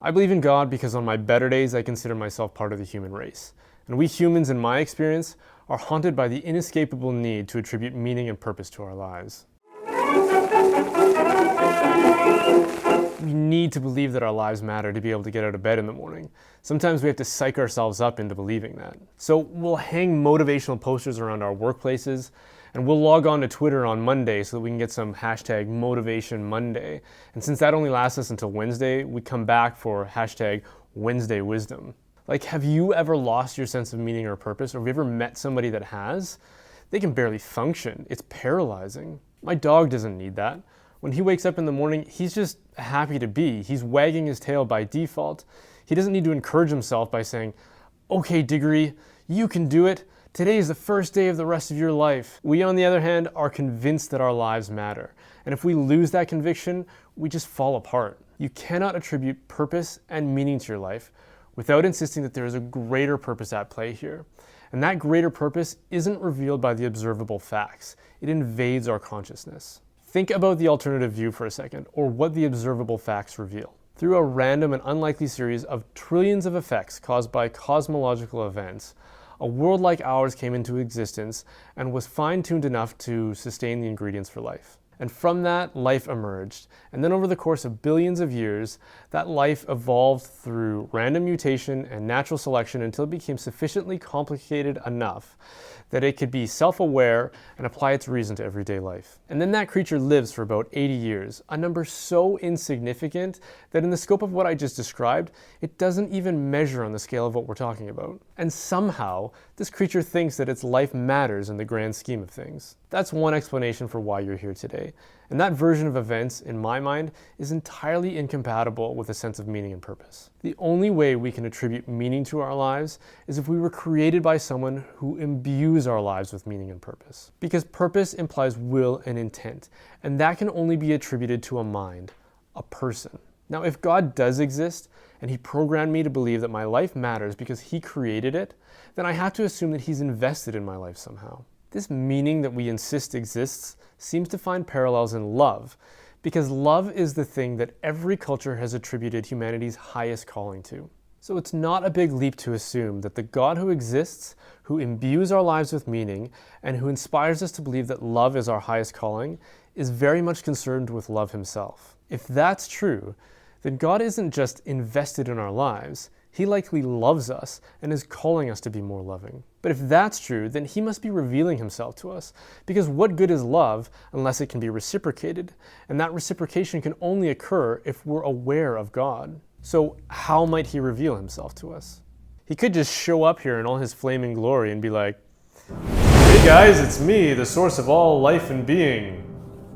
I believe in God because on my better days I consider myself part of the human race. And we humans, in my experience, are haunted by the inescapable need to attribute meaning and purpose to our lives. We need to believe that our lives matter to be able to get out of bed in the morning. Sometimes we have to psych ourselves up into believing that. So we'll hang motivational posters around our workplaces, and we'll log on to Twitter on Monday so that we can get some hashtag Motivation Monday. And since that only lasts us until Wednesday, we come back for hashtag Wednesday Wisdom. Like, have you ever lost your sense of meaning or purpose? Or have you ever met somebody that has? They can barely function. It's paralyzing. My dog doesn't need that. When he wakes up in the morning, he's just happy to be. He's wagging his tail by default. He doesn't need to encourage himself by saying, "Okay, Diggory, you can do it. Today is the first day of the rest of your life." We, on the other hand, are convinced that our lives matter. And if we lose that conviction, we just fall apart. You cannot attribute purpose and meaning to your life without insisting that there is a greater purpose at play here. And that greater purpose isn't revealed by the observable facts. It invades our consciousness. Think about the alternative view for a second, or what the observable facts reveal. Through a random and unlikely series of trillions of effects caused by cosmological events, a world like ours came into existence and was fine-tuned enough to sustain the ingredients for life. And from that, life emerged. And then over the course of billions of years, that life evolved through random mutation and natural selection until it became sufficiently complicated enough that it could be self-aware and apply its reason to everyday life. And then that creature lives for about 80 years, a number so insignificant that in the scope of what I just described, it doesn't even measure on the scale of what we're talking about. And somehow, this creature thinks that its life matters in the grand scheme of things. That's one explanation for why you're here today. And that version of events, in my mind, is entirely incompatible with a sense of meaning and purpose. The only way we can attribute meaning to our lives is if we were created by someone who imbues our lives with meaning and purpose. Because purpose implies will and intent, and that can only be attributed to a mind, a person. Now, if God does exist, and He programmed me to believe that my life matters because He created it, then I have to assume that He's invested in my life somehow. This meaning that we insist exists seems to find parallels in love, because love is the thing that every culture has attributed humanity's highest calling to. So it's not a big leap to assume that the God who exists, who imbues our lives with meaning, and who inspires us to believe that love is our highest calling, is very much concerned with love Himself. If that's true, then God isn't just invested in our lives, He likely loves us and is calling us to be more loving. But if that's true, then He must be revealing Himself to us, because what good is love unless it can be reciprocated? And that reciprocation can only occur if we're aware of God. So how might He reveal Himself to us? He could just show up here in all His flaming glory and be like, "Hey guys, it's me, the source of all life and being.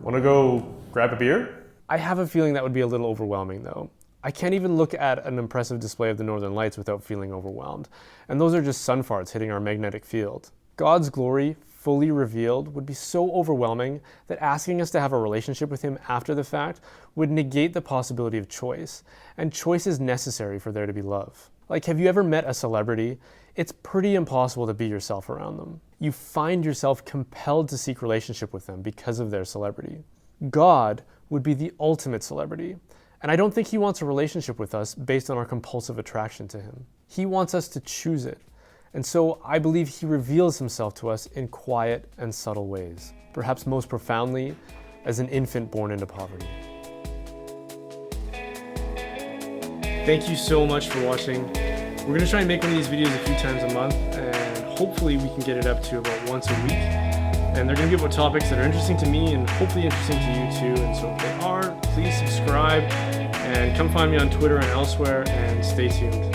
Wanna go grab a beer?" I have a feeling that would be a little overwhelming though. I can't even look at an impressive display of the Northern Lights without feeling overwhelmed. And those are just sun farts hitting our magnetic field. God's glory, fully revealed, would be so overwhelming that asking us to have a relationship with Him after the fact would negate the possibility of choice. And choice is necessary for there to be love. Like, have you ever met a celebrity? It's pretty impossible to be yourself around them. You find yourself compelled to seek relationship with them because of their celebrity. God would be the ultimate celebrity. And I don't think He wants a relationship with us based on our compulsive attraction to Him. He wants us to choose it. And so I believe He reveals Himself to us in quiet and subtle ways, perhaps most profoundly as an infant born into poverty. Thank you so much for watching. We're going to try and make one of these videos a few times a month, and hopefully we can get it up to about once a week. And they're going to be about topics that are interesting to me and hopefully interesting to you too. And so if they are, please subscribe and come find me on Twitter and elsewhere, and stay tuned.